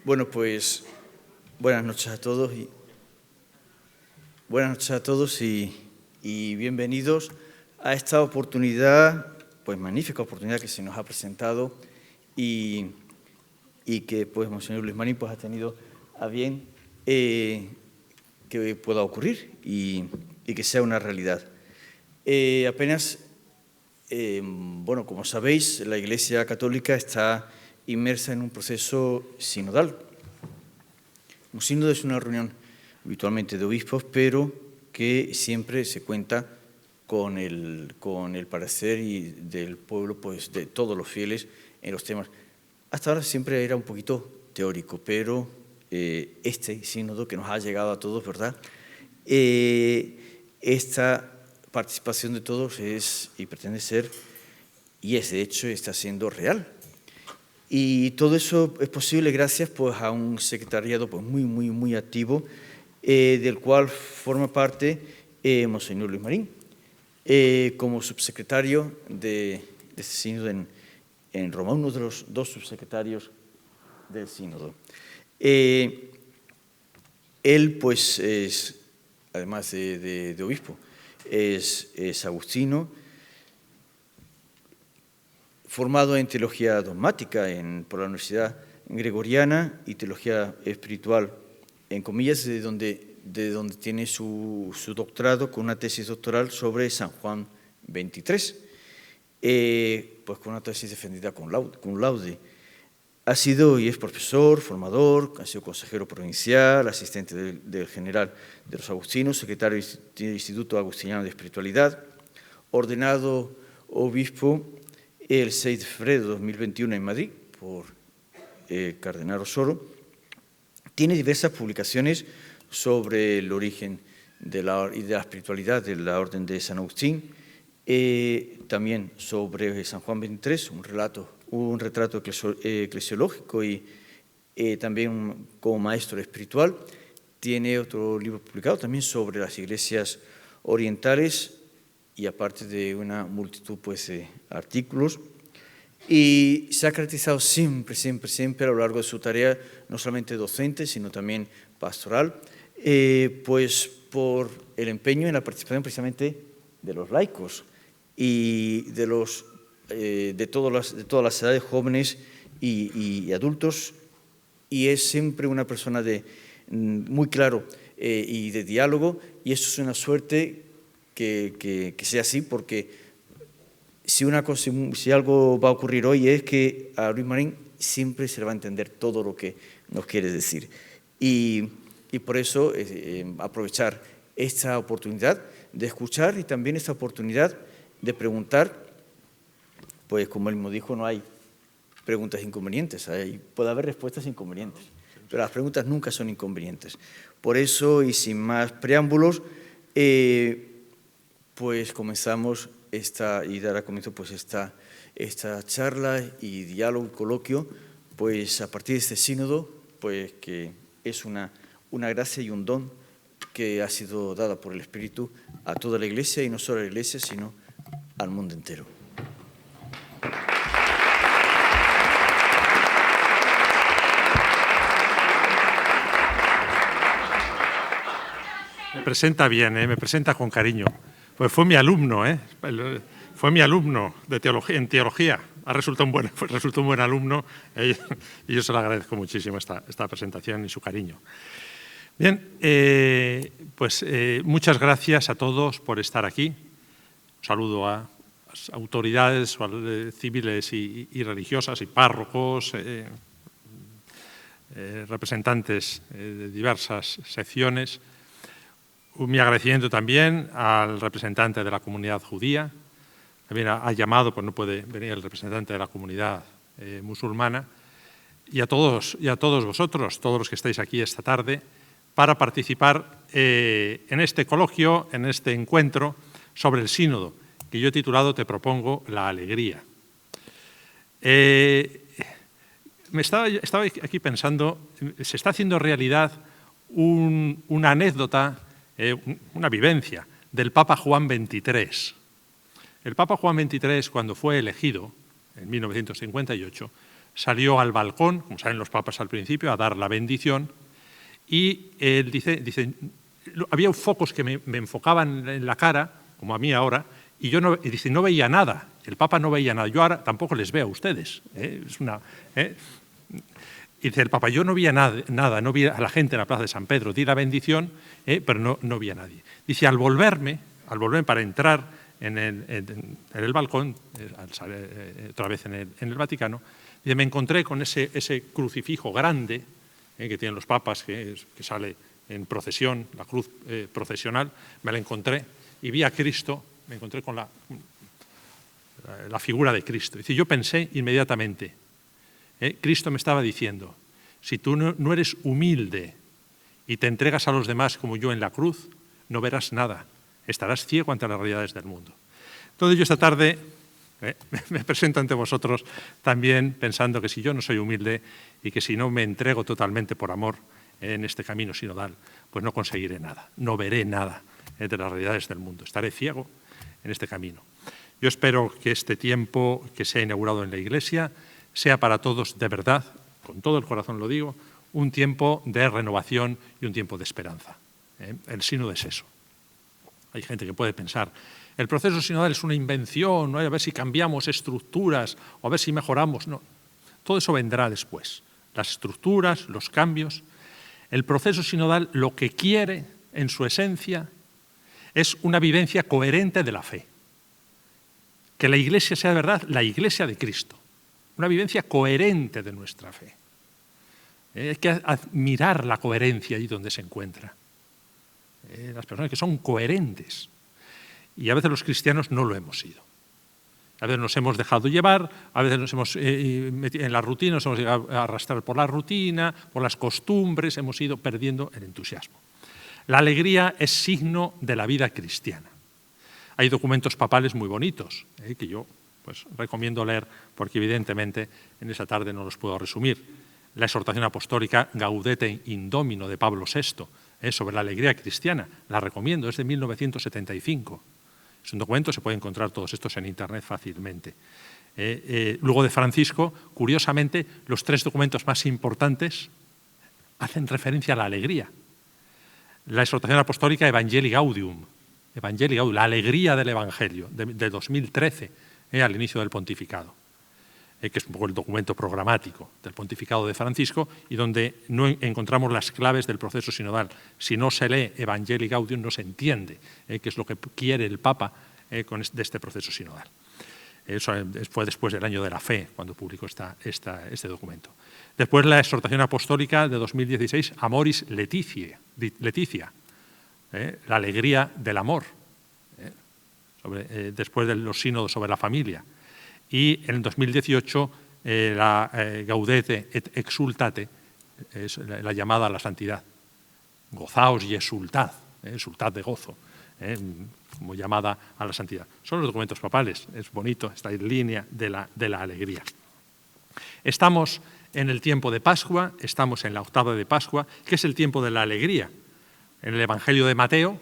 Bueno, pues buenas noches a todos y bienvenidos a esta oportunidad, pues magnífica oportunidad que se nos ha presentado y que pues Monseñor Luis Marín pues ha tenido a bien que pueda ocurrir y que sea una realidad. Bueno, como sabéis, la Iglesia Católica está inmersa en un proceso sinodal. Un sínodo es una reunión habitualmente de obispos, pero que siempre se cuenta con el parecer del pueblo, pues de todos los fieles en los temas. Hasta ahora siempre era un poquito teórico, pero este sínodo que nos ha llegado a todos, ¿verdad? Esta participación de todos es y pretende ser, y es de hecho, está siendo real. Y todo eso es posible gracias pues, a un secretariado pues, muy activo, del cual forma parte Monseñor Luis Marín, como subsecretario de este sínodo en Roma, uno de los dos subsecretarios del sínodo. Él, pues, es, además de obispo, es agustino, formado en teología dogmática por la Universidad Gregoriana y teología espiritual, en comillas, de donde tiene su doctorado con una tesis doctoral sobre San Juan XXIII, pues con una tesis defendida cum laude. Ha sido y es profesor, formador, ha sido consejero provincial, asistente del general de los agustinos, secretario del Instituto Agustiniano de Espiritualidad, ordenado obispo el 6 de febrero de 2021 en Madrid por el cardenal Osoro. Tiene diversas publicaciones sobre el origen y de la espiritualidad de la Orden de San Agustín, también sobre San Juan XXIII, un retrato eclesiológico y también como maestro espiritual. Tiene otro libro publicado también sobre las iglesias orientales y aparte de una multitud pues, de artículos. Y se ha caracterizado siempre a lo largo de su tarea, no solamente docente, sino también pastoral, pues por el empeño en la participación precisamente de los laicos y de todas las edades, jóvenes y adultos, y es siempre una persona muy claro y de diálogo, y eso es una suerte que sea así, porque si algo va a ocurrir hoy es que a Luis Marín siempre se le va a entender todo lo que nos quiere decir. Y por eso aprovechar esta oportunidad de escuchar y también esta oportunidad de preguntar, pues como él mismo dijo, no hay preguntas inconvenientes, puede haber respuestas inconvenientes, pero las preguntas nunca son inconvenientes. Por eso, y sin más preámbulos, pues comenzamos y dará comienzo pues esta charla y diálogo y coloquio, pues a partir de este sínodo, pues que es una gracia y un don que ha sido dada por el Espíritu a toda la Iglesia, y no solo a la Iglesia, sino al mundo entero. Me presenta bien, me presenta con cariño. Pues fue mi alumno, fue mi alumno en teología. Resultó un buen alumno y yo se lo agradezco muchísimo esta presentación y su cariño. Bien, pues muchas gracias a todos por estar aquí. Un saludo a las autoridades civiles y religiosas y párrocos, representantes de diversas secciones. Mi agradecimiento también al representante de la comunidad judía. También ha llamado, pues no puede venir el representante de la comunidad musulmana. Y a todos vosotros, todos los que estáis aquí esta tarde, para participar en este coloquio, en este encuentro sobre el sínodo, que yo he titulado Te propongo la alegría. Estaba aquí pensando, se está haciendo realidad una anécdota, una vivencia del Papa Juan XXIII. El Papa Juan XXIII, cuando fue elegido, en 1958, salió al balcón, como saben los papas al principio, a dar la bendición, y él dice había focos que me enfocaban en la cara, como a mí ahora, y yo no veía nada. El Papa no veía nada. Yo ahora tampoco les veo a ustedes. Y dice el Papa, yo no veía nada, no vi a la gente en la plaza de San Pedro, di la bendición, pero no vi a nadie. Dice, al volverme para entrar en el balcón, otra vez en el Vaticano, dice, me encontré con ese crucifijo grande que tienen los papas, que sale en procesión, la cruz procesional, me la encontré y vi a Cristo, me encontré con la figura de Cristo. Dice, yo pensé inmediatamente, Cristo me estaba diciendo, si tú no eres humilde y te entregas a los demás como yo en la cruz, no verás nada, estarás ciego ante las realidades del mundo. Entonces yo esta tarde me presento ante vosotros también pensando que si yo no soy humilde y que si no me entrego totalmente por amor en este camino sinodal, pues no conseguiré nada, no veré nada de las realidades del mundo, estaré ciego en este camino. Yo espero que este tiempo que se ha inaugurado en la Iglesia sea para todos de verdad, con todo el corazón lo digo, un tiempo de renovación y un tiempo de esperanza. El sínodo es eso. Hay gente que puede pensar, el proceso sinodal es una invención, ¿no? A ver si cambiamos estructuras o a ver si mejoramos. No, todo eso vendrá después. Las estructuras, los cambios. El proceso sinodal lo que quiere en su esencia es una vivencia coherente de la fe. Que la Iglesia sea de verdad la Iglesia de Cristo. Una vivencia coherente de nuestra fe. Hay que admirar la coherencia allí donde se encuentra. Las personas que son coherentes. Y a veces los cristianos no lo hemos sido. A veces nos hemos dejado llevar, a veces nos hemos metido en la rutina, nos hemos llegado a arrastrar por la rutina, por las costumbres, hemos ido perdiendo el entusiasmo. La alegría es signo de la vida cristiana. Hay documentos papales muy bonitos, que yo pues recomiendo leer, porque evidentemente en esa tarde no los puedo resumir. La exhortación apostólica Gaudete in Domino de Pablo VI, sobre la alegría cristiana, la recomiendo, es de 1975. Es un documento, se puede encontrar todos estos en internet fácilmente. Luego de Francisco, curiosamente, los 3 documentos más importantes hacen referencia a la alegría. La exhortación apostólica Evangelii Gaudium, la alegría del Evangelio, de 2013, al inicio del pontificado, que es un poco el documento programático del pontificado de Francisco y donde no encontramos las claves del proceso sinodal. Si no se lee Evangelii Gaudium no se entiende qué es lo que quiere el Papa de este proceso sinodal. Eso fue después del Año de la Fe, cuando publicó este documento. Después la exhortación apostólica de 2016, Amoris Laetitia, la alegría del amor, después de los sínodos sobre la familia. Y en el 2018 la Gaudete et Exultate, es la llamada a la santidad. Gozaos y exultad, exultad de gozo, como llamada a la santidad. Son los documentos papales, es bonito, está en línea de la alegría. Estamos en el tiempo de Pascua, estamos en la octava de Pascua, que es el tiempo de la alegría. En el Evangelio de Mateo,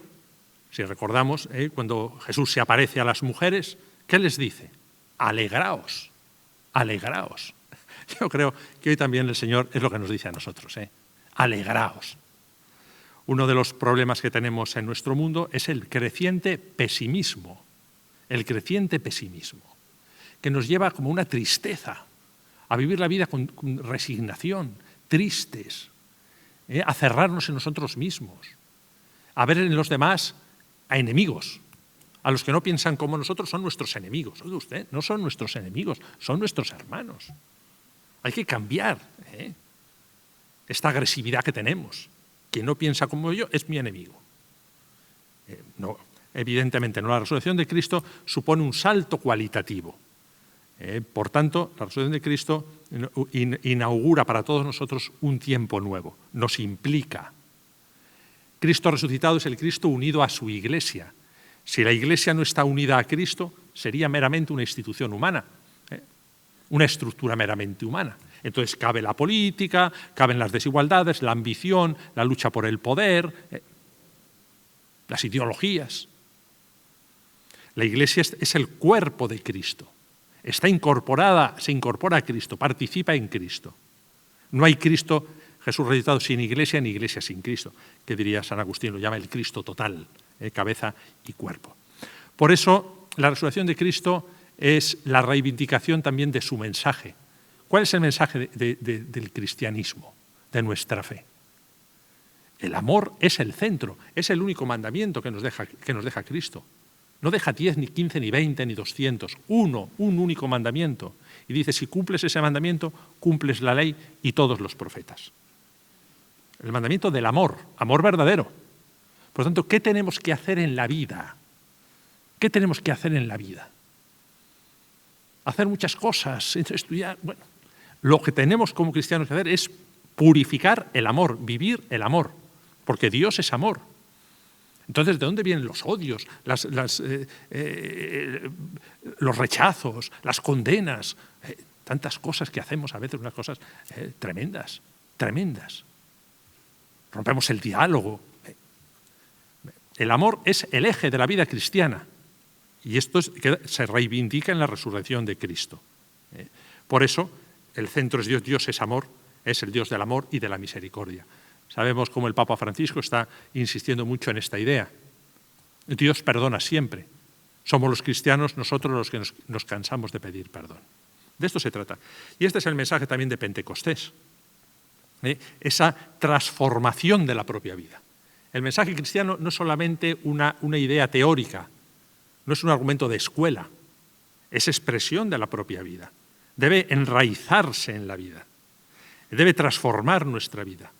si recordamos, cuando Jesús se aparece a las mujeres, ¿qué les dice? Alegraos, alegraos. Yo creo que hoy también el Señor es lo que nos dice a nosotros, alegraos. Uno de los problemas que tenemos en nuestro mundo es el creciente pesimismo, que nos lleva como una tristeza a vivir la vida con resignación, tristes, a cerrarnos en nosotros mismos, a ver en los demás a enemigos. A los que no piensan como nosotros son nuestros enemigos. Oiga usted, no son nuestros enemigos, son nuestros hermanos. Hay que cambiar esta agresividad que tenemos. Quien no piensa como yo es mi enemigo. No, evidentemente no. La resurrección de Cristo supone un salto cualitativo. Por tanto, la resurrección de Cristo inaugura para todos nosotros un tiempo nuevo. Nos implica. Cristo resucitado es el Cristo unido a su Iglesia. Si la Iglesia no está unida a Cristo, sería meramente una institución humana, una estructura meramente humana. Entonces cabe la política, caben las desigualdades, la ambición, la lucha por el poder, las ideologías. La Iglesia es el cuerpo de Cristo, está incorporada, se incorpora a Cristo, participa en Cristo. No hay Cristo, Jesús resucitado, sin Iglesia, ni Iglesia sin Cristo, que diría San Agustín, lo llama el Cristo total, cabeza y cuerpo. Por eso, la resurrección de Cristo es la reivindicación también de su mensaje. ¿Cuál es el mensaje del cristianismo, de nuestra fe? El amor es el centro, es el único mandamiento que nos deja Cristo. No deja 10, ni 15, ni 20, ni 200, un único mandamiento. Y dice, si cumples ese mandamiento, cumples la ley y todos los profetas. El mandamiento del amor verdadero. Por lo tanto, ¿qué tenemos que hacer en la vida? ¿Qué tenemos que hacer en la vida? Hacer muchas cosas, estudiar. Bueno, lo que tenemos como cristianos que hacer es purificar el amor, vivir el amor, porque Dios es amor. Entonces, ¿de dónde vienen los odios, los rechazos, las condenas? Tantas cosas que hacemos a veces, unas cosas tremendas, tremendas. Rompemos el diálogo. El amor es el eje de la vida cristiana y esto se reivindica en la resurrección de Cristo. Por eso, el centro es Dios, Dios es amor, es el Dios del amor y de la misericordia. Sabemos cómo el Papa Francisco está insistiendo mucho en esta idea. Dios perdona siempre. Somos los cristianos nosotros los que nos cansamos de pedir perdón. De esto se trata. Y este es el mensaje también de Pentecostés. Esa transformación de la propia vida. El mensaje cristiano no es solamente una idea teórica, no es un argumento de escuela, es expresión de la propia vida. Debe enraizarse en la vida, debe transformar nuestra vida.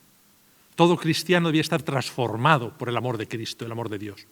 Todo cristiano debe estar transformado por el amor de Cristo, el amor de Dios.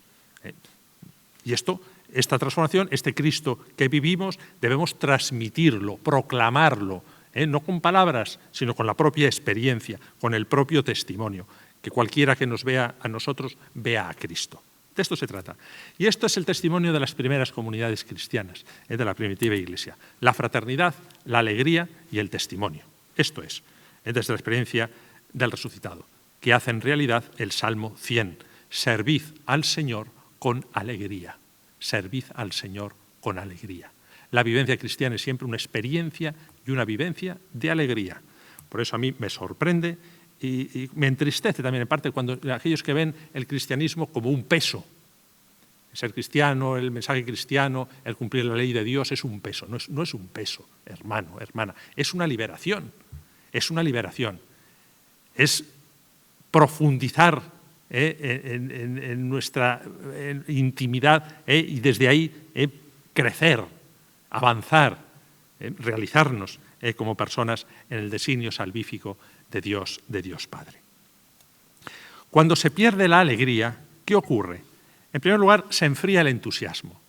Y esta transformación, este Cristo que vivimos, debemos transmitirlo, proclamarlo, no con palabras, sino con la propia experiencia, con el propio testimonio, que cualquiera que nos vea a nosotros vea a Cristo. De esto se trata. Y esto es el testimonio de las primeras comunidades cristianas, de la primitiva Iglesia. La fraternidad, la alegría y el testimonio. Esto es, desde la experiencia del resucitado, que hace en realidad el Salmo 100. Servid al Señor con alegría. Servid al Señor con alegría. La vivencia cristiana es siempre una experiencia y una vivencia de alegría. Por eso a mí me sorprende y me entristece también en parte cuando aquellos que ven el cristianismo como un peso. Ser cristiano, el mensaje cristiano, el cumplir la ley de Dios es un peso. No es un peso, hermano, hermana. Es una liberación. Es una liberación. Es profundizar en nuestra intimidad y desde ahí crecer, avanzar, realizarnos como personas en el designio salvífico de Dios Padre. Cuando se pierde la alegría, ¿qué ocurre? En primer lugar, se enfría el entusiasmo.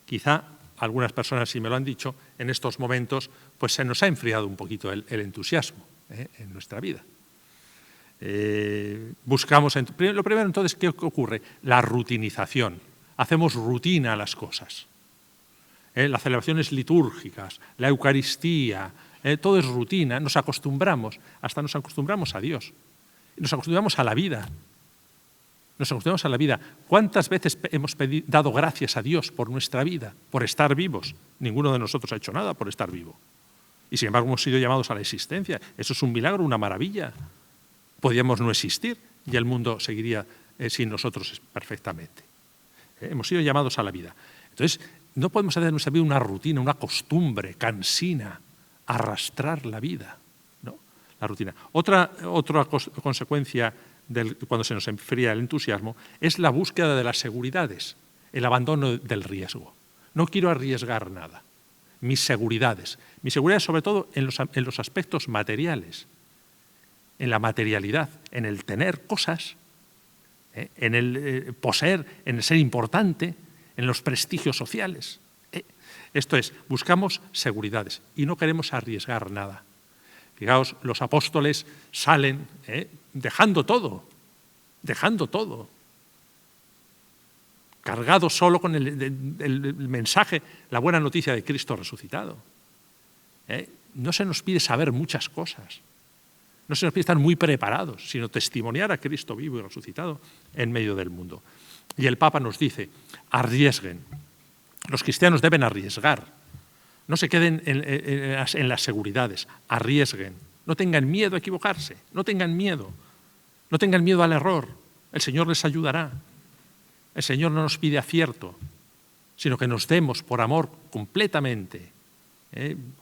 Quizá algunas personas, si me lo han dicho, en estos momentos, pues se nos ha enfriado un poquito el entusiasmo en nuestra vida. Buscamos, lo primero entonces, ¿qué ocurre? La rutinización. Hacemos rutina a las cosas. Las celebraciones litúrgicas, la Eucaristía, todo es rutina, nos acostumbramos, hasta nos acostumbramos a Dios, nos acostumbramos a la vida. Nos acostumbramos a la vida. ¿Cuántas veces hemos dado gracias a Dios por nuestra vida, por estar vivos? Ninguno de nosotros ha hecho nada por estar vivo. Y sin embargo hemos sido llamados a la existencia. Eso es un milagro, una maravilla. Podríamos no existir y el mundo seguiría sin nosotros perfectamente. Hemos sido llamados a la vida. Entonces, no podemos hacer de nuestra vida una rutina, una costumbre cansina, arrastrar la vida, ¿no? La rutina. Otra consecuencia cuando se nos enfría el entusiasmo es la búsqueda de las seguridades, el abandono del riesgo. No quiero arriesgar nada. Mis seguridades sobre todo en los aspectos materiales, en la materialidad, en el tener cosas, en el poseer, en el ser importante, en los prestigios sociales. Esto es, buscamos seguridades y no queremos arriesgar nada. Fijaos, los apóstoles salen dejando todo, cargados solo con el mensaje, la buena noticia de Cristo resucitado. No se nos pide saber muchas cosas, no se nos pide estar muy preparados, sino testimoniar a Cristo vivo y resucitado en medio del mundo. Y el Papa nos dice, arriesguen. Los cristianos deben arriesgar. No se queden en las seguridades, arriesguen, no tengan miedo a equivocarse, no tengan miedo al error. El Señor les ayudará. El Señor no nos pide acierto, sino que nos demos por amor completamente,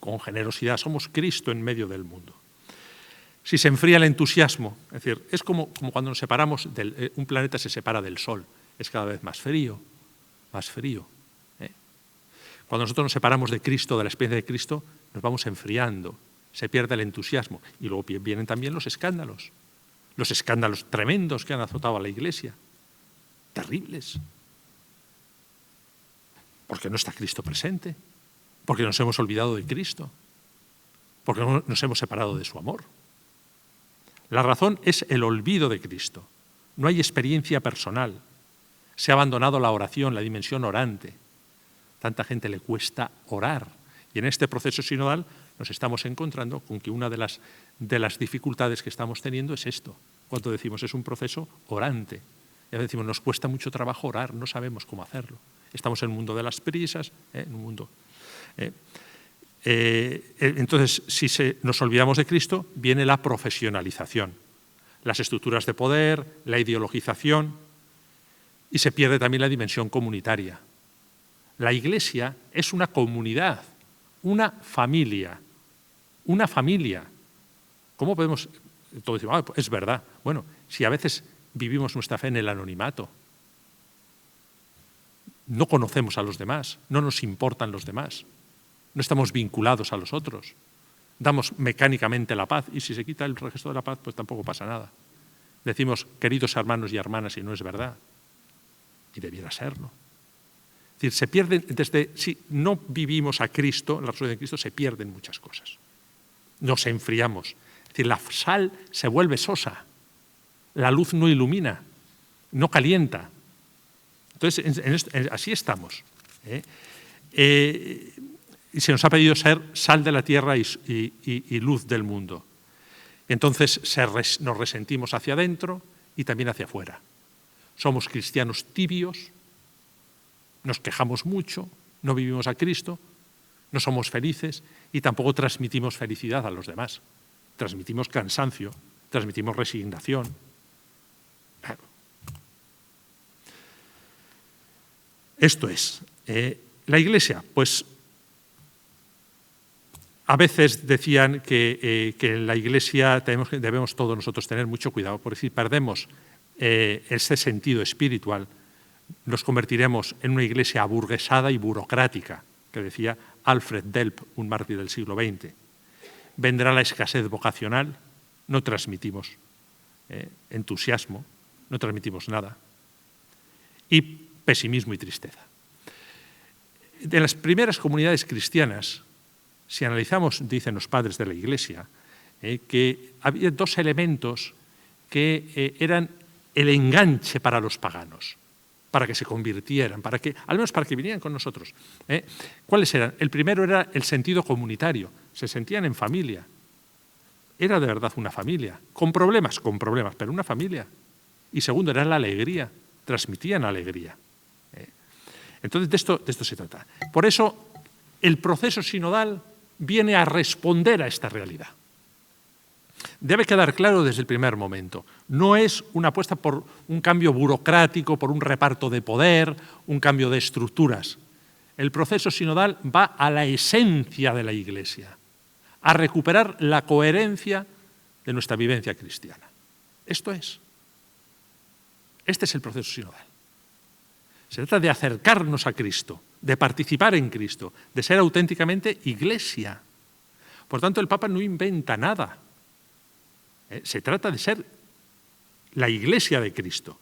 con generosidad. Somos Cristo en medio del mundo. Si se enfría el entusiasmo, es decir, es como cuando nos separamos, un planeta se separa del Sol, es cada vez más frío, más frío. Cuando nosotros nos separamos de Cristo, de la experiencia de Cristo, nos vamos enfriando, se pierde el entusiasmo. Y luego vienen también los escándalos tremendos que han azotado a la Iglesia, terribles. Porque no está Cristo presente, porque nos hemos olvidado de Cristo, porque nos hemos separado de su amor. La razón es el olvido de Cristo. No hay experiencia personal. Se ha abandonado la oración, la dimensión orante. Tanta gente le cuesta orar. Y en este proceso sinodal nos estamos encontrando con que una de las dificultades que estamos teniendo es esto. Cuando decimos es un proceso orante. Ya decimos, nos cuesta mucho trabajo orar, no sabemos cómo hacerlo. Estamos en el mundo de las prisas, en un mundo... entonces, si nos olvidamos de Cristo, viene la profesionalización, las estructuras de poder, la ideologización, y se pierde también la dimensión comunitaria. La Iglesia es una comunidad, una familia. Una familia. ¿Cómo podemos...? Todos decimos, es verdad. Bueno, si a veces vivimos nuestra fe en el anonimato, no conocemos a los demás, no nos importan los demás, no estamos vinculados a los otros, damos mecánicamente la paz, y si se quita el registro de la paz, pues tampoco pasa nada. Decimos, queridos hermanos y hermanas, y no es verdad, y debiera serlo. Es decir, se pierden, si no vivimos a Cristo, en la resurrección de Cristo, se pierden muchas cosas. Nos enfriamos. Es decir, la sal se vuelve sosa, la luz no ilumina, no calienta. Entonces, así estamos. Y se nos ha pedido ser sal de la tierra y luz del mundo. Entonces nos resentimos hacia adentro y también hacia afuera. Somos cristianos tibios, nos quejamos mucho, no vivimos a Cristo, no somos felices y tampoco transmitimos felicidad a los demás. Transmitimos cansancio, transmitimos resignación. Claro. Esto es. La Iglesia, pues a veces decían que en la Iglesia debemos todos nosotros tener mucho cuidado, porque si perdemos ese sentido espiritual, nos convertiremos en una Iglesia aburguesada y burocrática, que decía Alfred Delp, un mártir del siglo XX. Vendrá la escasez vocacional, no transmitimos entusiasmo, no transmitimos nada, y pesimismo y tristeza. De las primeras comunidades cristianas, si analizamos, dicen los padres de la Iglesia, que había dos elementos que eran el enganche para los paganos, para que se convirtieran, al menos para que vinieran con nosotros. ¿Cuáles eran? El primero era el sentido comunitario, se sentían en familia. Era de verdad una familia, con problemas, pero una familia. Y segundo, era la alegría, transmitían alegría. Entonces, de esto se trata. Por eso, el proceso sinodal viene a responder a esta realidad. Debe quedar claro desde el primer momento. No es una apuesta por un cambio burocrático, por un reparto de poder, un cambio de estructuras. El proceso sinodal va a la esencia de la Iglesia, a recuperar la coherencia de nuestra vivencia cristiana. Esto es. Este es el proceso sinodal. Se trata de acercarnos a Cristo, de participar en Cristo, de ser auténticamente Iglesia. Por tanto, el Papa no inventa nada. Se trata de ser la Iglesia de Cristo.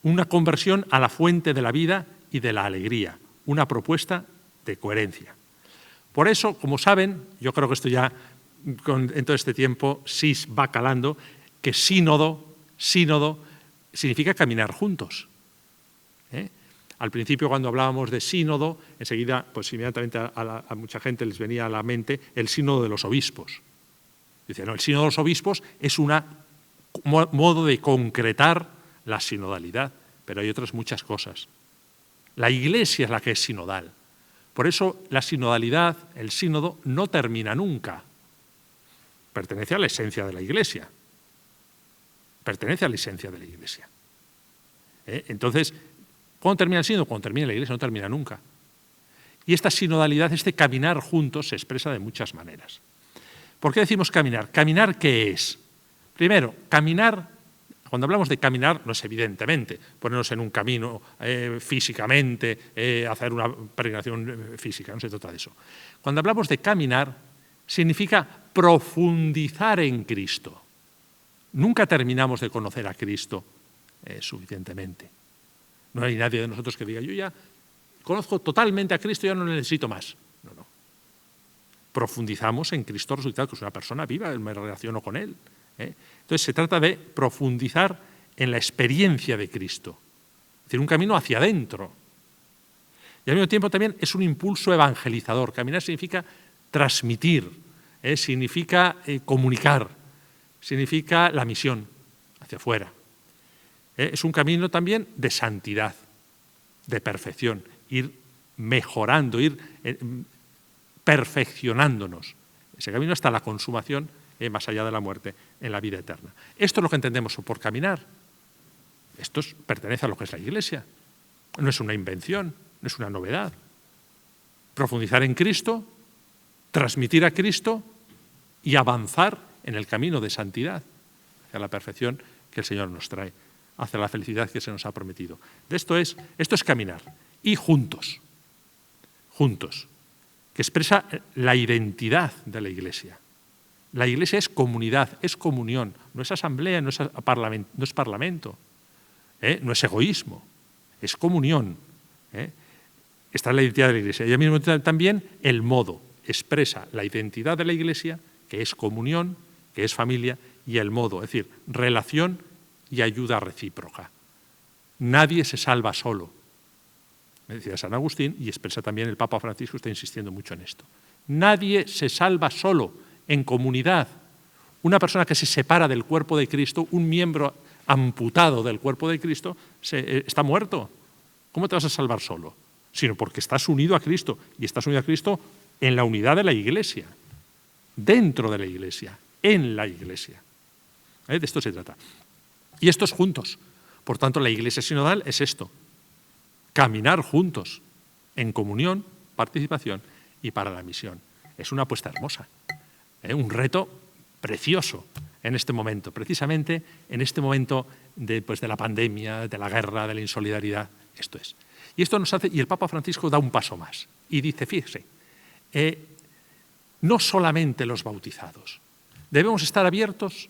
Una conversión a la fuente de la vida y de la alegría. Una propuesta de coherencia. Por eso, como saben, yo creo que esto ya en todo este tiempo sí va calando, que sínodo significa caminar juntos. Al principio, cuando hablábamos de sínodo, enseguida, pues inmediatamente a mucha gente les venía a la mente el sínodo de los obispos. Dice, no, el sínodo de los obispos es un modo de concretar la sinodalidad, pero hay otras muchas cosas. La Iglesia es la que es sinodal, Por eso la sinodalidad, el sínodo, no termina nunca. Pertenece a la esencia de la Iglesia. Pertenece a la esencia de la Iglesia. Entonces, ¿cuándo termina el sínodo? Cuando termina la Iglesia, no termina nunca. Y esta sinodalidad, este caminar juntos, se expresa de muchas maneras. ¿Por qué decimos caminar? ¿Caminar qué es? Primero, caminar, cuando hablamos de caminar, no es evidentemente ponernos en un camino físicamente, hacer una peregrinación física, no se trata de eso. Cuando hablamos de caminar, significa profundizar en Cristo. Nunca terminamos de conocer a Cristo suficientemente. No hay nadie de nosotros que diga, yo ya conozco totalmente a Cristo, ya no necesito más. No, no. Profundizamos en Cristo resucitado, que es una persona viva, me relaciono con Él. Entonces se trata de profundizar en la experiencia de Cristo. Es decir, un camino hacia adentro. Y al mismo tiempo también es un impulso evangelizador. Caminar significa transmitir, significa comunicar, significa la misión hacia afuera. Es un camino también de santidad, de perfección, ir mejorando, ir perfeccionándonos. Ese camino hasta la consumación, más allá de la muerte, en la vida eterna. Esto es lo que entendemos por caminar. Esto pertenece a lo que es la Iglesia. No es una invención, no es una novedad. Profundizar en Cristo, transmitir a Cristo y avanzar en el camino de santidad, hacia la perfección que el Señor nos trae, hacia la felicidad que se nos ha prometido. Esto es caminar. Y juntos, que expresa la identidad de la Iglesia. La Iglesia es comunidad, es comunión, no es asamblea, no es parlamento, no es egoísmo, es comunión. Esta es la identidad de la Iglesia. Y al mismo tiempo también el modo expresa la identidad de la Iglesia, que es comunión, que es familia, y el modo, es decir, relación y ayuda recíproca. Nadie se salva solo. Me decía San Agustín, y expresa también el Papa Francisco, está insistiendo mucho en esto. Nadie se salva solo. En comunidad, una persona que se separa del cuerpo de Cristo, un miembro amputado del cuerpo de Cristo, está muerto. ¿Cómo te vas a salvar solo? Sino porque estás unido a Cristo, y estás unido a Cristo en la unidad de la Iglesia, dentro de la Iglesia, en la Iglesia. De esto se trata. Y estos juntos. Por tanto, la Iglesia sinodal es esto: caminar juntos, en comunión, participación y para la misión. Es una apuesta hermosa. Un reto precioso en este momento, precisamente en este momento de la pandemia, de la guerra, de la insolidaridad. Esto es. Y esto nos hace, y el Papa Francisco da un paso más y dice, fíjese, no solamente los bautizados, debemos estar abiertos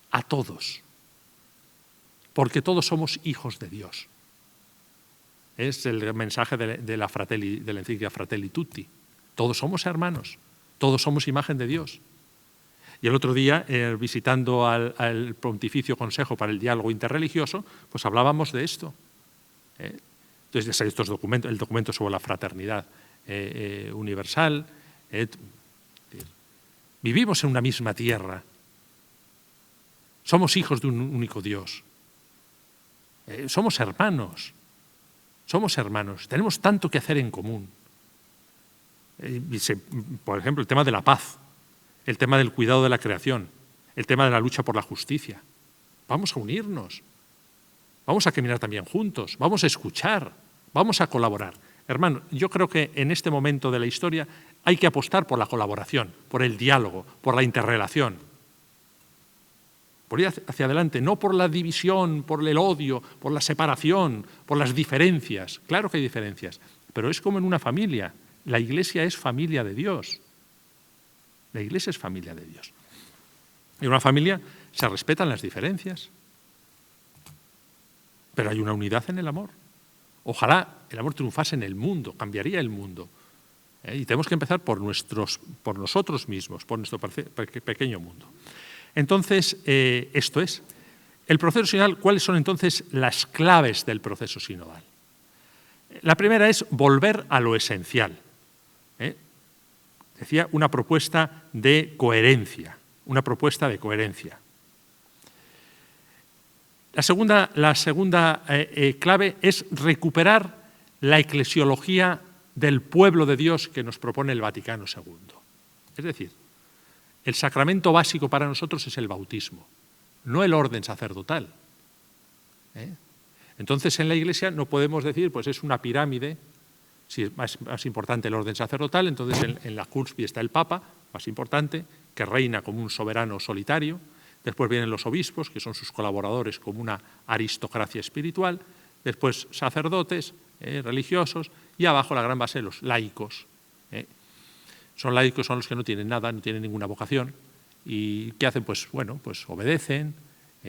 a todos, porque todos somos hijos de Dios. Es el mensaje de la encíclica Fratelli Tutti. Todos somos hermanos. Todos somos imagen de Dios. Y el otro día, visitando al Pontificio Consejo para el Diálogo Interreligioso, pues hablábamos de esto. Entonces, estos documentos, el documento sobre la fraternidad universal. Vivimos en una misma tierra. Somos hijos de un único Dios. Somos hermanos. Somos hermanos. Tenemos tanto que hacer en común. Por ejemplo, el tema de la paz, el tema del cuidado de la creación, el tema de la lucha por la justicia. Vamos a unirnos, vamos a caminar también juntos, vamos a escuchar, vamos a colaborar. Hermano, yo creo que en este momento de la historia hay que apostar por la colaboración, por el diálogo, por la interrelación. Por ir hacia adelante, no por la división, por el odio, por la separación, por las diferencias. Claro que hay diferencias, pero es como en una familia. La Iglesia es familia de Dios. La Iglesia es familia de Dios. En una familia se respetan las diferencias, pero hay una unidad en el amor. Ojalá el amor triunfase en el mundo, cambiaría el mundo. Y tenemos que empezar por nosotros mismos, por nuestro pequeño mundo. Entonces, esto es. El proceso sinodal, ¿cuáles son entonces las claves del proceso sinodal? La primera es volver a lo esencial. Decía, una propuesta de coherencia, una propuesta de coherencia. La segunda clave es recuperar la eclesiología del pueblo de Dios que nos propone el Vaticano II. Es decir, el sacramento básico para nosotros es el bautismo, no el orden sacerdotal. Entonces, en la Iglesia no podemos decir, pues es una pirámide, si es más importante el orden sacerdotal, entonces en la cúspide está el Papa, más importante, que reina como un soberano solitario. Después vienen los obispos, que son sus colaboradores como una aristocracia espiritual. Después sacerdotes, religiosos, y abajo la gran base, los laicos. Son laicos, son los que no tienen nada, no tienen ninguna vocación. ¿Y qué hacen? Pues bueno, pues obedecen,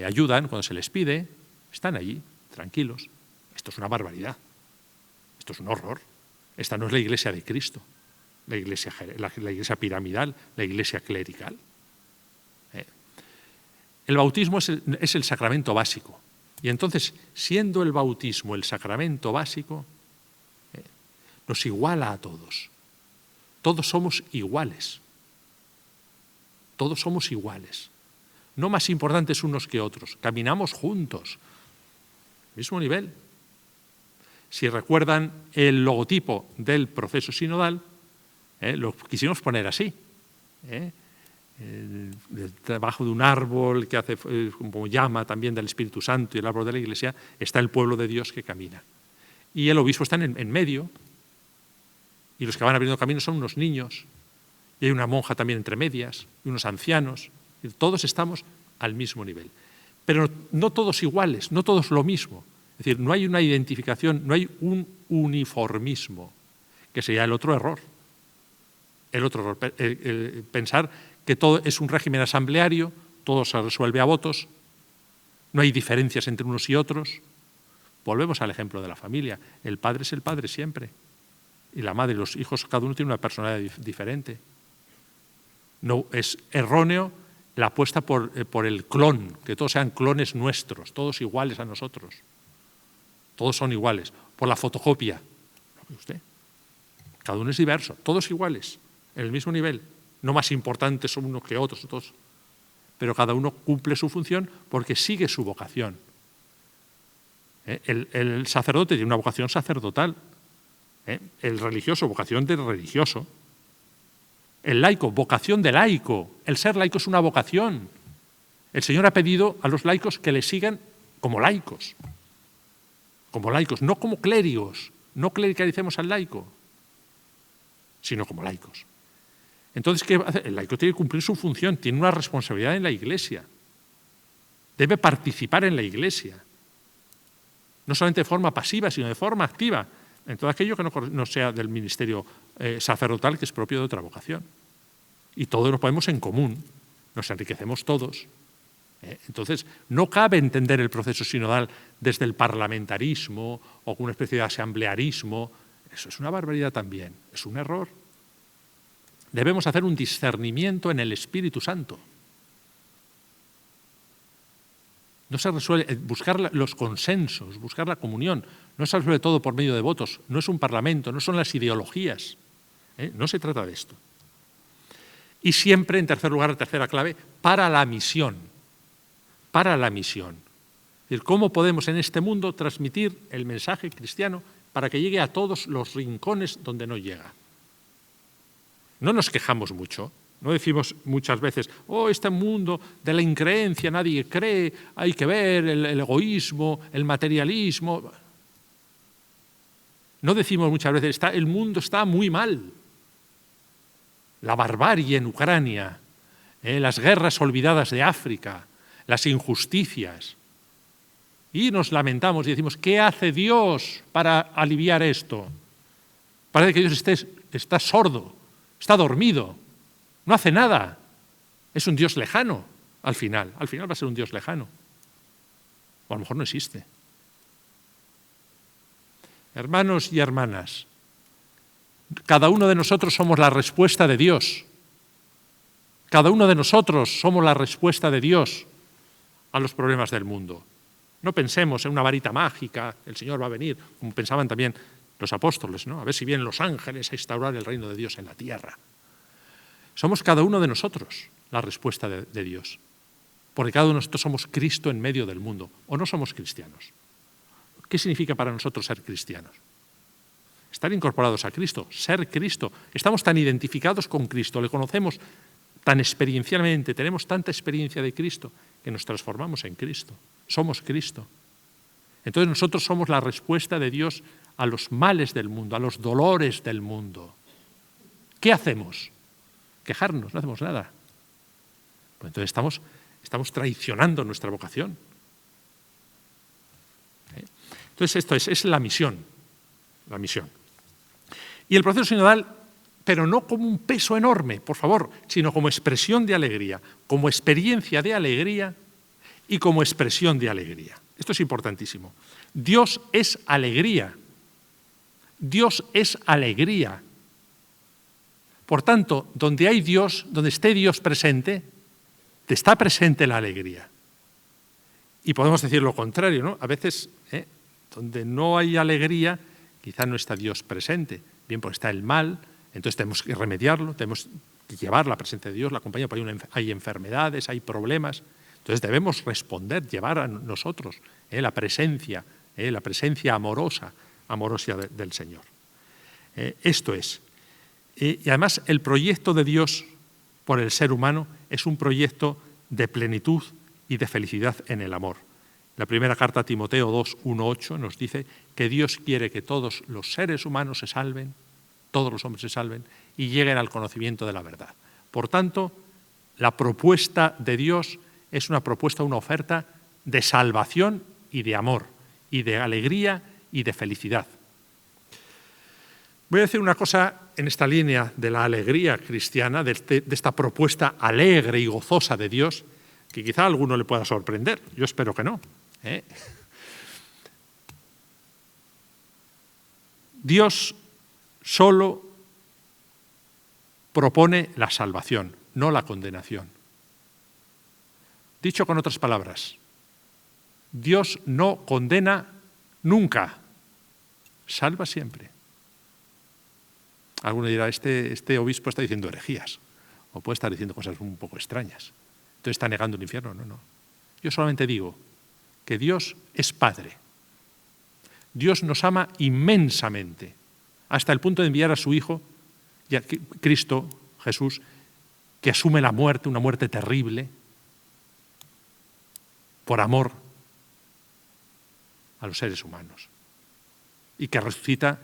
ayudan cuando se les pide, están allí, tranquilos. Esto es una barbaridad. Esto es un horror. Esta no es la Iglesia de Cristo, la iglesia piramidal, la Iglesia clerical. El bautismo es el sacramento básico. Y entonces, siendo el bautismo el sacramento básico, nos iguala a todos. Todos somos iguales. Todos somos iguales. No más importantes unos que otros. Caminamos juntos. Mismo nivel. Si recuerdan el logotipo del proceso sinodal, lo quisimos poner así. Debajo de un árbol que hace como llama también del Espíritu Santo y el árbol de la Iglesia, está el pueblo de Dios que camina. Y el obispo está en medio, y los que van abriendo camino son unos niños, y hay una monja también entre medias, y unos ancianos, y todos estamos al mismo nivel. Pero no todos iguales, no todos lo mismo. Es decir, no hay una identificación, no hay un uniformismo, que sería el otro error. El otro error, pensar que todo es un régimen asambleario, todo se resuelve a votos, no hay diferencias entre unos y otros. Volvemos al ejemplo de la familia. El padre es el padre siempre. Y la madre y los hijos, cada uno tiene una personalidad diferente. No es erróneo la apuesta por el clon, que todos sean clones nuestros, todos iguales a nosotros. Todos son iguales. Por la fotocopia. ¿No ve usted? Cada uno es diverso, todos iguales, en el mismo nivel. No más importantes son unos que otros, todos. Pero cada uno cumple su función porque sigue su vocación. El sacerdote tiene una vocación sacerdotal. El religioso, vocación de religioso. El laico, vocación de laico. El ser laico es una vocación. El Señor ha pedido a los laicos que le sigan como laicos. Como laicos, no como clérigos. No clericalicemos al laico, sino como laicos. Entonces, ¿qué hace? El laico tiene que cumplir su función, tiene una responsabilidad en la Iglesia. Debe participar en la Iglesia. No solamente de forma pasiva, sino de forma activa, en todo aquello que no sea del ministerio sacerdotal, que es propio de otra vocación. Y todos lo ponemos en común, nos enriquecemos todos. Entonces, no cabe entender el proceso sinodal desde el parlamentarismo o con una especie de asamblearismo. Eso es una barbaridad también, es un error. Debemos hacer un discernimiento en el Espíritu Santo. No se resuelve, buscar los consensos, buscar la comunión, no se resuelve todo por medio de votos, no es un parlamento, no son las ideologías. No se trata de esto. Y siempre, en tercer lugar, la tercera clave, para la misión. Para la misión. Es decir, ¿cómo podemos en este mundo transmitir el mensaje cristiano para que llegue a todos los rincones donde no llega? No nos quejamos mucho, no decimos muchas veces, este mundo de la increencia, nadie cree, hay que ver el egoísmo, el materialismo. No decimos muchas veces, el mundo está muy mal. La barbarie en Ucrania, las guerras olvidadas de África, las injusticias. Y nos lamentamos y decimos, ¿qué hace Dios para aliviar esto? Parece que Dios está sordo. Está dormido, no hace nada. Es un Dios lejano al final va a ser un Dios lejano. O a lo mejor no existe. Hermanos y hermanas, cada uno de nosotros somos la respuesta de Dios. Cada uno de nosotros somos la respuesta de Dios a los problemas del mundo. No pensemos en una varita mágica, el Señor va a venir, como pensaban también los apóstoles, ¿no? A ver si vienen los ángeles a instaurar el reino de Dios en la tierra. Somos cada uno de nosotros la respuesta de Dios, porque cada uno de nosotros somos Cristo en medio del mundo, o no somos cristianos. ¿Qué significa para nosotros ser cristianos? estar incorporados a Cristo, ser Cristo. Estamos tan identificados con Cristo, le conocemos tan experiencialmente, tenemos tanta experiencia de Cristo, que nos transformamos en Cristo. Somos Cristo. Entonces nosotros somos la respuesta de Dios a los males del mundo, a los dolores del mundo. ¿Qué hacemos? Quejarnos, no hacemos nada. Pues entonces estamos traicionando nuestra vocación. Entonces esto es la misión. La misión. Y el proceso sinodal, pero no como un peso enorme, por favor, sino como expresión de alegría, como experiencia de alegría y como expresión de alegría. Esto es importantísimo. Dios es alegría. Dios es alegría. Por tanto, donde hay Dios, donde esté Dios presente, está presente la alegría. Y podemos decir lo contrario, ¿no? A veces, donde no hay alegría, quizá no está Dios presente. Bien, pues está el mal, entonces tenemos que remediarlo, tenemos que llevar la presencia de Dios, la compañía, porque hay enfermedades, hay problemas. Entonces debemos responder, llevar a nosotros la presencia amorosa del Señor. Esto es. Y además el proyecto de Dios por el ser humano es un proyecto de plenitud y de felicidad en el amor. La primera carta a Timoteo 2:1-8 nos dice que Dios quiere que todos los seres humanos se salven, todos los hombres se salven y lleguen al conocimiento de la verdad. Por tanto, la propuesta de Dios es una propuesta, una oferta de salvación y de amor, y de alegría y de felicidad. Voy a decir una cosa en esta línea de la alegría cristiana, de esta propuesta alegre y gozosa de Dios, que quizá a alguno le pueda sorprender. Yo espero que no. Dios solo propone la salvación, no la condenación. Dicho con otras palabras, Dios no condena nunca, salva siempre. Alguno dirá, este obispo está diciendo herejías, o puede estar diciendo cosas un poco extrañas. Entonces está negando el infierno. No. Yo solamente digo que Dios es Padre. Dios nos ama inmensamente, hasta el punto de enviar a su Hijo, Cristo, Jesús, que asume la muerte, una muerte terrible, por amor a los seres humanos, y que resucita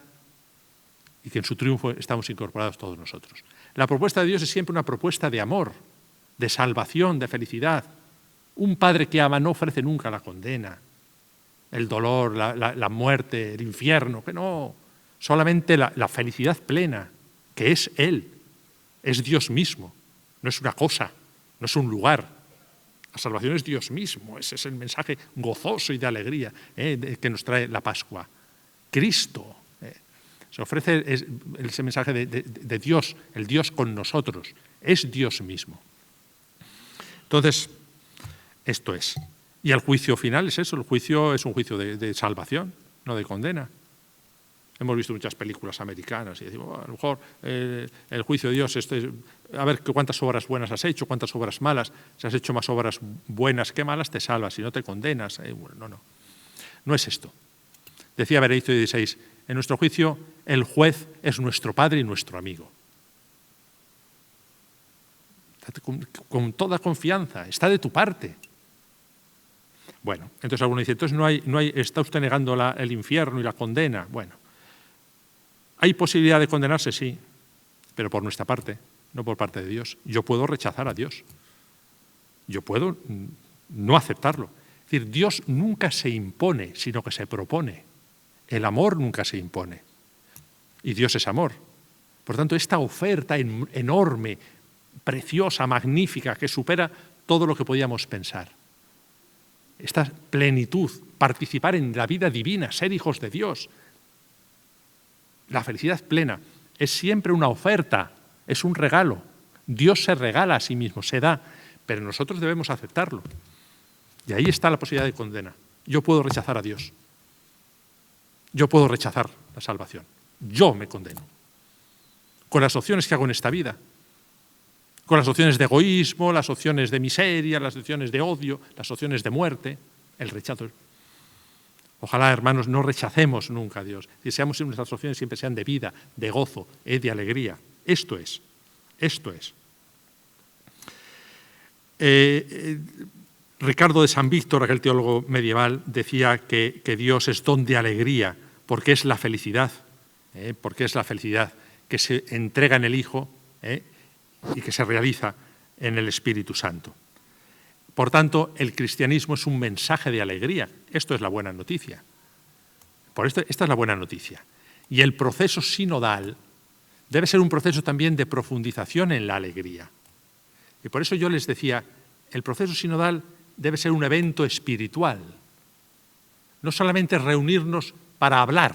y que en su triunfo estamos incorporados todos nosotros. La propuesta de Dios es siempre una propuesta de amor, de salvación, de felicidad. Un Padre que ama no ofrece nunca la condena, el dolor, la muerte, el infierno, que no, solamente la felicidad plena, que es Él, es Dios mismo, no es una cosa, no es un lugar. La salvación es Dios mismo, ese es el mensaje gozoso y de alegría que nos trae la Pascua. Cristo. Se ofrece ese mensaje de Dios, el Dios con nosotros, es Dios mismo. Entonces, esto es. Y el juicio final es eso, el juicio es un juicio de salvación, no de condena. Hemos visto muchas películas americanas y decimos, a lo mejor el juicio de Dios, a ver cuántas obras buenas has hecho, cuántas obras malas. Si has hecho más obras buenas que malas, te salvas, si no te condenas. Bueno, no es esto. Decía Benedicto XVI, en nuestro juicio el juez es nuestro padre y nuestro amigo. Con toda confianza, está de tu parte. Bueno, entonces alguno dice, entonces no hay, está usted negando el infierno y la condena. Bueno, ¿hay posibilidad de condenarse? Sí, pero por nuestra parte, no por parte de Dios. Yo puedo rechazar a Dios. Yo puedo no aceptarlo. Es decir, Dios nunca se impone, sino que se propone. El amor nunca se impone. Y Dios es amor. Por tanto, esta oferta enorme, preciosa, magnífica, que supera todo lo que podíamos pensar. Esta plenitud, participar en la vida divina, ser hijos de Dios. La felicidad plena es siempre una oferta, es un regalo. Dios se regala a sí mismo, se da, pero nosotros debemos aceptarlo. Y ahí está la posibilidad de condena. Yo puedo rechazar a Dios. Yo puedo rechazar la salvación. Yo me condeno. Con las opciones que hago en esta vida. Con las opciones de egoísmo, las opciones de miseria, las opciones de odio, las opciones de muerte, el rechazo. Ojalá, hermanos, no rechacemos nunca a Dios. Que seamos en nuestras oraciones siempre sean de vida, de gozo, de alegría. Esto es. Ricardo de San Víctor, aquel teólogo medieval, decía que Dios es don de alegría, porque es la felicidad, que se entrega en el Hijo y que se realiza en el Espíritu Santo. Por tanto, el cristianismo es un mensaje de alegría. Esto es la buena noticia. Esta es la buena noticia. Y el proceso sinodal debe ser un proceso también de profundización en la alegría. Y por eso yo les decía, el proceso sinodal debe ser un evento espiritual. No solamente reunirnos para hablar.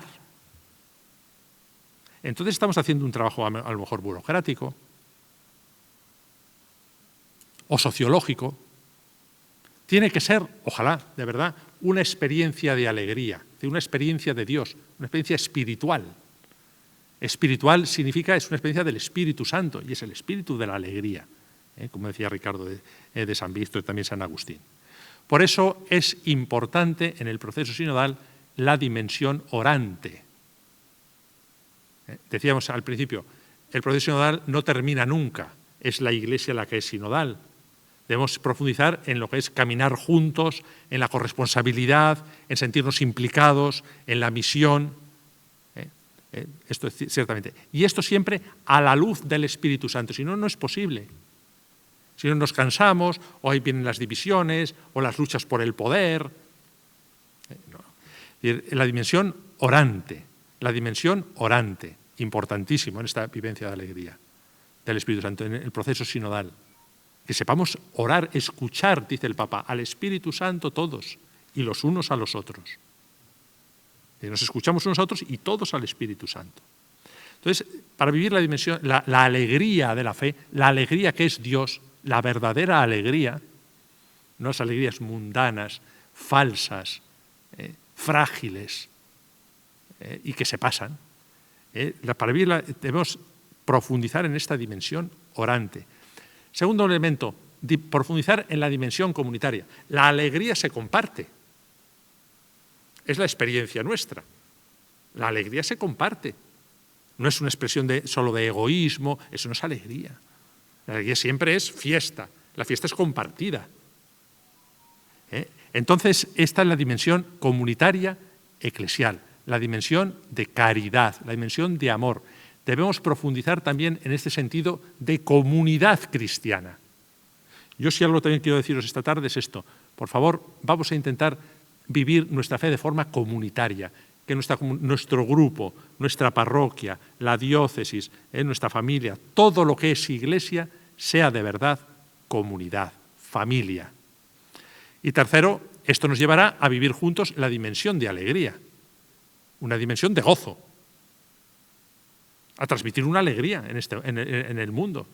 Entonces estamos haciendo un trabajo a lo mejor burocrático o sociológico. Tiene que ser, ojalá, de verdad, una experiencia de alegría, una experiencia de Dios, una experiencia espiritual. Espiritual significa, es una experiencia del Espíritu Santo y es el espíritu de la alegría, como decía Ricardo de San Víctor y también San Agustín. Por eso es importante en el proceso sinodal la dimensión orante. Decíamos al principio, el proceso sinodal no termina nunca, es la Iglesia la que es sinodal. Debemos profundizar en lo que es caminar juntos, en la corresponsabilidad, en sentirnos implicados, en la misión. Esto es ciertamente. Y esto siempre a la luz del Espíritu Santo, si no, no es posible. Si no nos cansamos, o ahí vienen las divisiones, o las luchas por el poder. La dimensión orante, importantísimo en esta vivencia de alegría del Espíritu Santo, en el proceso sinodal. Que sepamos orar, escuchar, dice el Papa, al Espíritu Santo todos y los unos a los otros. Que nos escuchamos unos a otros y todos al Espíritu Santo. Entonces, para vivir la dimensión, la alegría de la fe, la alegría que es Dios, la verdadera alegría, no las alegrías mundanas, falsas, frágiles y que se pasan, para vivirla debemos profundizar en esta dimensión orante. Segundo elemento, profundizar en la dimensión comunitaria. La alegría se comparte. Es la experiencia nuestra. La alegría se comparte. No es una expresión solo de egoísmo, eso no es alegría. La alegría siempre es fiesta. La fiesta es compartida. Entonces, esta es la dimensión comunitaria eclesial, la dimensión de caridad, la dimensión de amor. Debemos profundizar también en este sentido de comunidad cristiana. Yo si algo también quiero deciros esta tarde es esto. Por favor, vamos a intentar vivir nuestra fe de forma comunitaria, que nuestro grupo, nuestra parroquia, la diócesis, nuestra familia, todo lo que es iglesia, sea de verdad comunidad, familia. Y tercero, esto nos llevará a vivir juntos la dimensión de alegría, una dimensión de gozo, a transmitir una alegría en el mundo.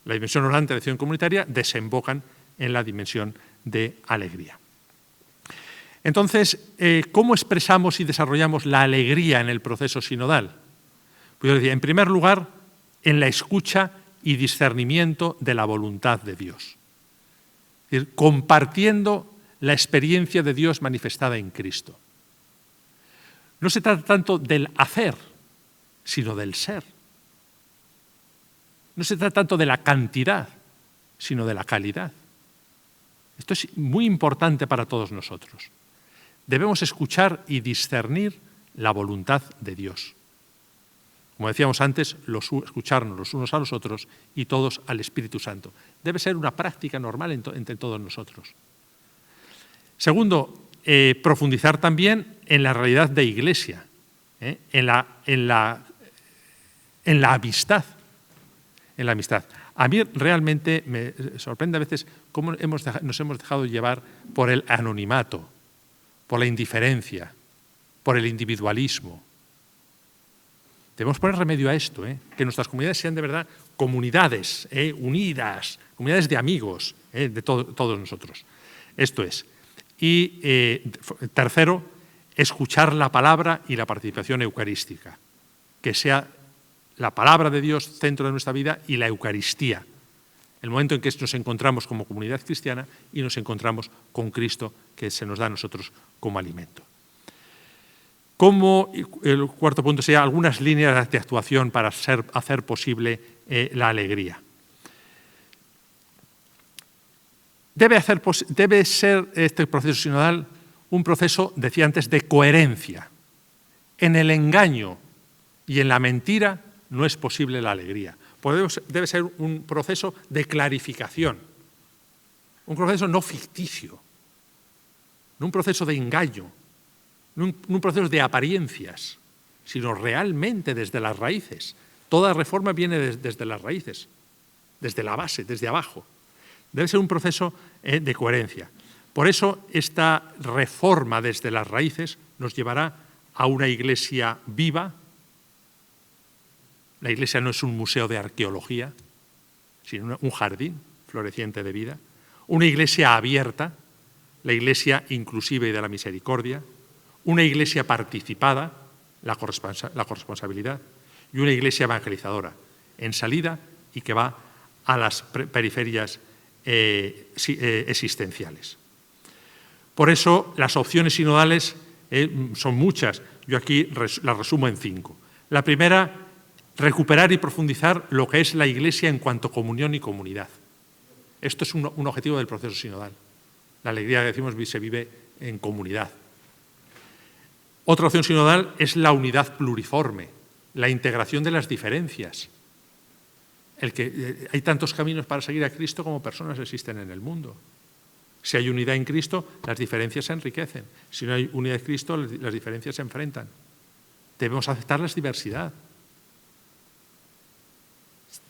La dimensión orante de acción comunitaria desembocan en la dimensión de alegría. Entonces, ¿cómo expresamos y desarrollamos la alegría en el proceso sinodal? Pues yo decía, en primer lugar, en la escucha y discernimiento de la voluntad de Dios. Es decir, compartiendo la experiencia de Dios manifestada en Cristo. No se trata tanto del hacer, sino del ser. No se trata tanto de la cantidad, sino de la calidad. Esto es muy importante para todos nosotros. Debemos escuchar y discernir la voluntad de Dios. Como decíamos antes, escucharnos los unos a los otros y todos al Espíritu Santo. Debe ser una práctica normal entre todos nosotros. Segundo, profundizar también en la realidad de Iglesia, en la amistad. En la amistad. A mí realmente me sorprende a veces cómo nos hemos dejado llevar por el anonimato, por la indiferencia, por el individualismo. Debemos poner remedio a esto, que nuestras comunidades sean de verdad comunidades unidas, comunidades de amigos de todos nosotros. Esto es. Y tercero, escuchar la palabra y la participación eucarística, que sea la palabra de Dios centro de nuestra vida y la Eucaristía, el momento en que nos encontramos como comunidad cristiana y nos encontramos con Cristo, que se nos da a nosotros como alimento. Como el cuarto punto sería algunas líneas de actuación para hacer posible la alegría. Debe ser este proceso sinodal un proceso, decía antes, de coherencia. En el engaño y en la mentira no es posible la alegría. Debe ser un proceso de clarificación, un proceso no ficticio, no un proceso de engaño, no un proceso de apariencias, sino realmente desde las raíces. Toda reforma viene desde las raíces, desde la base, desde abajo. Debe ser un proceso de coherencia. Por eso esta reforma desde las raíces nos llevará a una iglesia viva. La iglesia no es un museo de arqueología, sino un jardín floreciente de vida. Una iglesia abierta, la iglesia inclusiva y de la misericordia. Una iglesia participada, la corresponsabilidad. Y una iglesia evangelizadora, en salida y que va a las periferias existenciales. Por eso las opciones sinodales son muchas. Yo aquí las resumo en 5. La primera, recuperar y profundizar lo que es la Iglesia en cuanto comunión y comunidad. Esto es un objetivo del proceso sinodal. La alegría que decimos se vive en comunidad. Otra opción sinodal es la unidad pluriforme, la integración de las diferencias. Hay tantos caminos para seguir a Cristo como personas existen en el mundo. Si hay unidad en Cristo, las diferencias se enriquecen. Si no hay unidad en Cristo, las diferencias se enfrentan. Debemos aceptar la diversidad,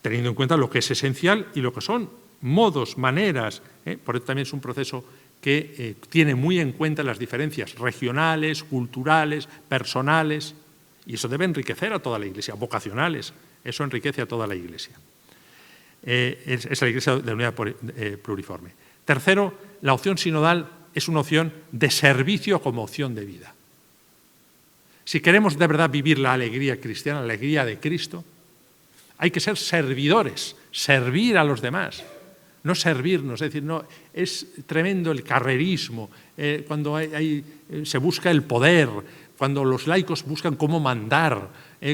teniendo en cuenta lo que es esencial y lo que son modos, maneras. Por eso también es un proceso que tiene muy en cuenta las diferencias regionales, culturales, personales, y eso debe enriquecer a toda la Iglesia, vocacionales, eso enriquece a toda la Iglesia. Es la Iglesia de unidad pluriforme. Tercero, la opción sinodal es una opción de servicio como opción de vida. Si queremos de verdad vivir la alegría cristiana, la alegría de Cristo, hay que ser servidores, servir a los demás, no servirnos. Es decir, no, es tremendo el carrerismo, cuando se busca el poder, cuando los laicos buscan cómo mandar,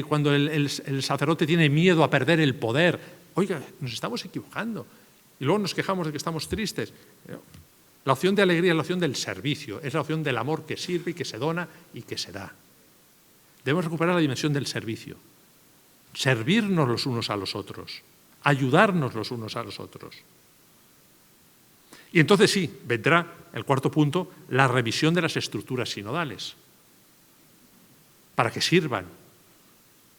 cuando el sacerdote tiene miedo a perder el poder. Oiga, nos estamos equivocando y luego nos quejamos de que estamos tristes. La opción de alegría es la opción del servicio, es la opción del amor que sirve y que se dona y que se da. Debemos recuperar la dimensión del servicio, servirnos los unos a los otros, ayudarnos los unos a los otros. Y entonces sí, vendrá el cuarto punto, la revisión de las estructuras sinodales, para que sirvan.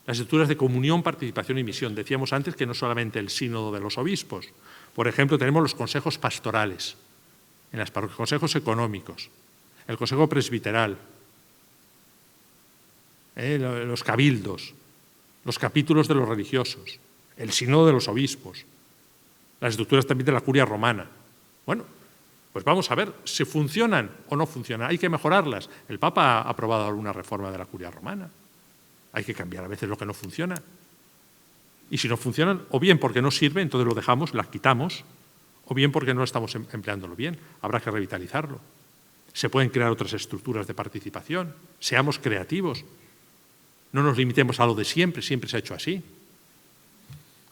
Las estructuras de comunión, participación y misión. Decíamos antes que no solamente el sínodo de los obispos. Por ejemplo, tenemos los consejos pastorales, en las parroquias, consejos económicos, el consejo presbiteral, los cabildos, los capítulos de los religiosos, el sínodo de los obispos, las estructuras también de la curia romana. Bueno, pues vamos a ver si funcionan o no funcionan. Hay que mejorarlas. El Papa ha aprobado alguna reforma de la curia romana. Hay que cambiar a veces lo que no funciona. Y si no funcionan, o bien porque no sirve, entonces lo dejamos, las quitamos, o bien porque no estamos empleándolo bien. Habrá que revitalizarlo. Se pueden crear otras estructuras de participación. Seamos creativos. No nos limitemos a lo de siempre, siempre se ha hecho así.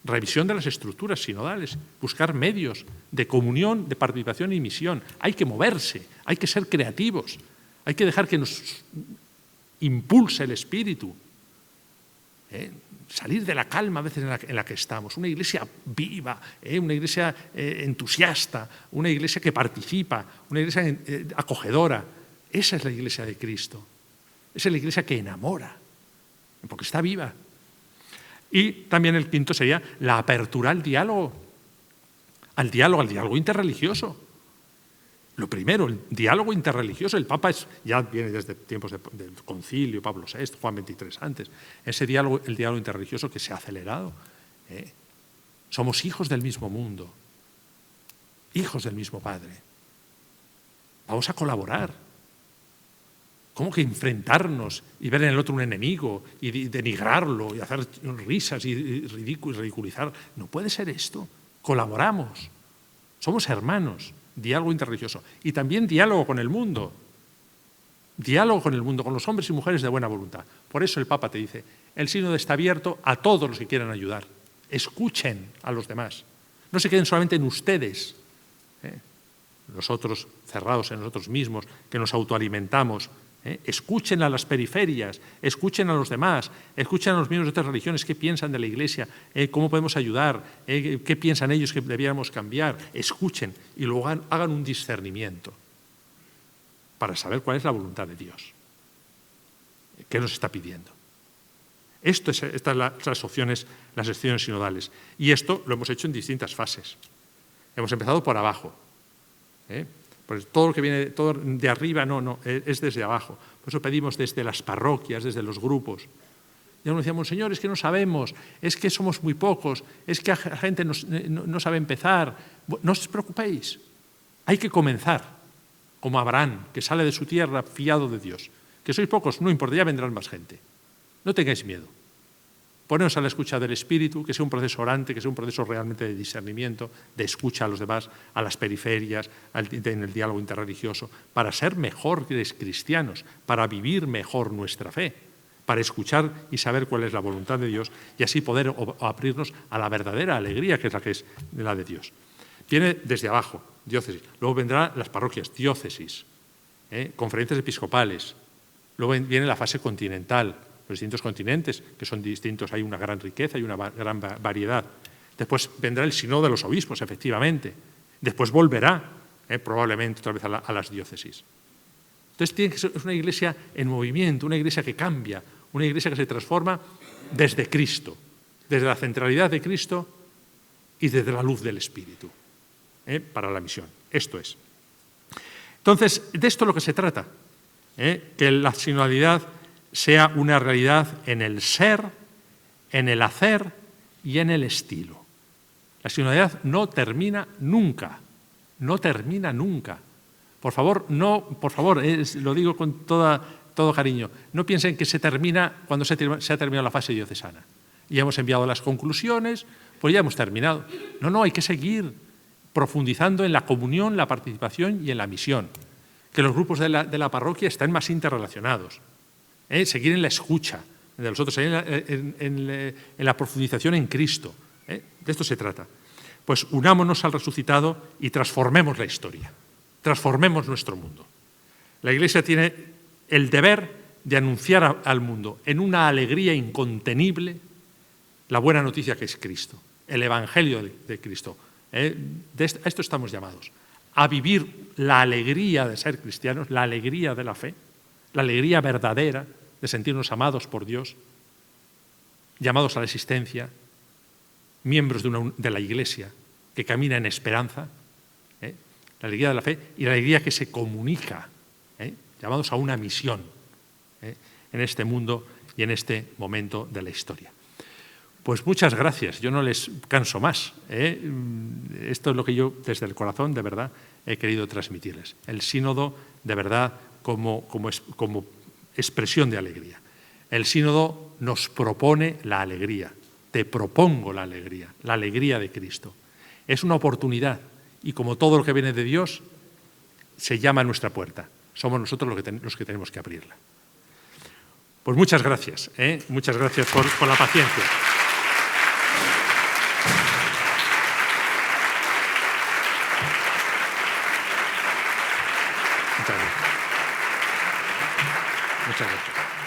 Revisión de las estructuras sinodales, buscar medios de comunión, de participación y misión. Hay que moverse, hay que ser creativos, hay que dejar que nos impulse el espíritu. Salir de la calma a veces en la que estamos. Una iglesia viva, una iglesia entusiasta, una iglesia que participa, una iglesia acogedora. Esa es la iglesia de Cristo. Esa es la iglesia que enamora, porque está viva. Y también el quinto sería la apertura al diálogo interreligioso. Lo primero, el diálogo interreligioso. El Papa ya viene desde tiempos del Concilio, Pablo VI, Juan XXIII antes. El diálogo interreligioso que se ha acelerado. Somos hijos del mismo mundo, hijos del mismo Padre. Vamos a colaborar. ¿Cómo que enfrentarnos y ver en el otro un enemigo y denigrarlo y hacer risas y ridiculizar? No puede ser esto. colaboramos, somos hermanos, diálogo interreligioso y también diálogo con el mundo. Diálogo con el mundo, con los hombres y mujeres de buena voluntad. Por eso el Papa te dice, el sínodo está abierto a todos los que quieran ayudar. Escuchen a los demás. No se queden solamente en ustedes, nosotros cerrados en nosotros mismos, que nos autoalimentamos. Escuchen a las periferias, escuchen a los demás, escuchen a los miembros de otras religiones qué piensan de la Iglesia, cómo podemos ayudar, qué piensan ellos que debiéramos cambiar. Escuchen y luego hagan un discernimiento para saber cuál es la voluntad de Dios, qué nos está pidiendo. Estas son las opciones, las secciones sinodales. Y esto lo hemos hecho en distintas fases. Hemos empezado por abajo. Pues todo lo que viene todo de arriba, no, es desde abajo. Por eso pedimos desde las parroquias, desde los grupos. Ya nos decíamos, Señor, es que no sabemos, es que somos muy pocos, es que la gente no sabe empezar. No os preocupéis, hay que comenzar, como Abraham, que sale de su tierra fiado de Dios. Que sois pocos, no importa, ya vendrán más gente. No tengáis miedo. Poneos a la escucha del Espíritu, que sea un proceso orante, que sea un proceso realmente de discernimiento, de escucha a los demás, a las periferias, en el diálogo interreligioso, para ser mejores cristianos, para vivir mejor nuestra fe, para escuchar y saber cuál es la voluntad de Dios y así poder abrirnos a la verdadera alegría, que es la de Dios. Viene desde abajo, diócesis. Luego vendrán las parroquias, diócesis, conferencias episcopales. Luego viene la fase continental, los distintos continentes, que son distintos, hay una gran riqueza y una gran variedad. Después vendrá el sínodo de los obispos, efectivamente. Después volverá, probablemente, otra vez a las diócesis. Entonces, tiene que ser una iglesia en movimiento, una iglesia que cambia, una iglesia que se transforma desde Cristo, desde la centralidad de Cristo y desde la luz del Espíritu, para la misión. Esto es. Entonces, de esto es lo que se trata, que la sinodalidad sea una realidad en el ser, en el hacer y en el estilo. La sinodalidad no termina nunca, no termina nunca. Por favor, lo digo con todo cariño, no piensen que se termina cuando se ha terminado la fase diocesana. Ya hemos enviado las conclusiones, pues ya hemos terminado. No, hay que seguir profundizando en la comunión, la participación y en la misión. Que los grupos de la parroquia estén más interrelacionados. Seguir en la escucha de los otros, en la profundización en Cristo. De esto se trata. Pues unámonos al resucitado y transformemos la historia, transformemos nuestro mundo. La Iglesia tiene el deber de anunciar al mundo en una alegría incontenible la buena noticia que es Cristo, el Evangelio de Cristo. A esto estamos llamados, a vivir la alegría de ser cristianos, la alegría de la fe, la alegría verdadera de sentirnos amados por Dios, llamados a la existencia, miembros de la Iglesia que camina en esperanza, la alegría de la fe y la alegría que se comunica, llamados a una misión en este mundo y en este momento de la historia. Pues muchas gracias, yo no les canso más. Esto es lo que yo desde el corazón de verdad he querido transmitirles. El sínodo de verdad como expresión de alegría. El sínodo nos propone la alegría, te propongo la alegría de Cristo. Es una oportunidad y como todo lo que viene de Dios, se llama a nuestra puerta. Somos nosotros los que tenemos que abrirla. Pues muchas gracias por la paciencia. Muchas gracias.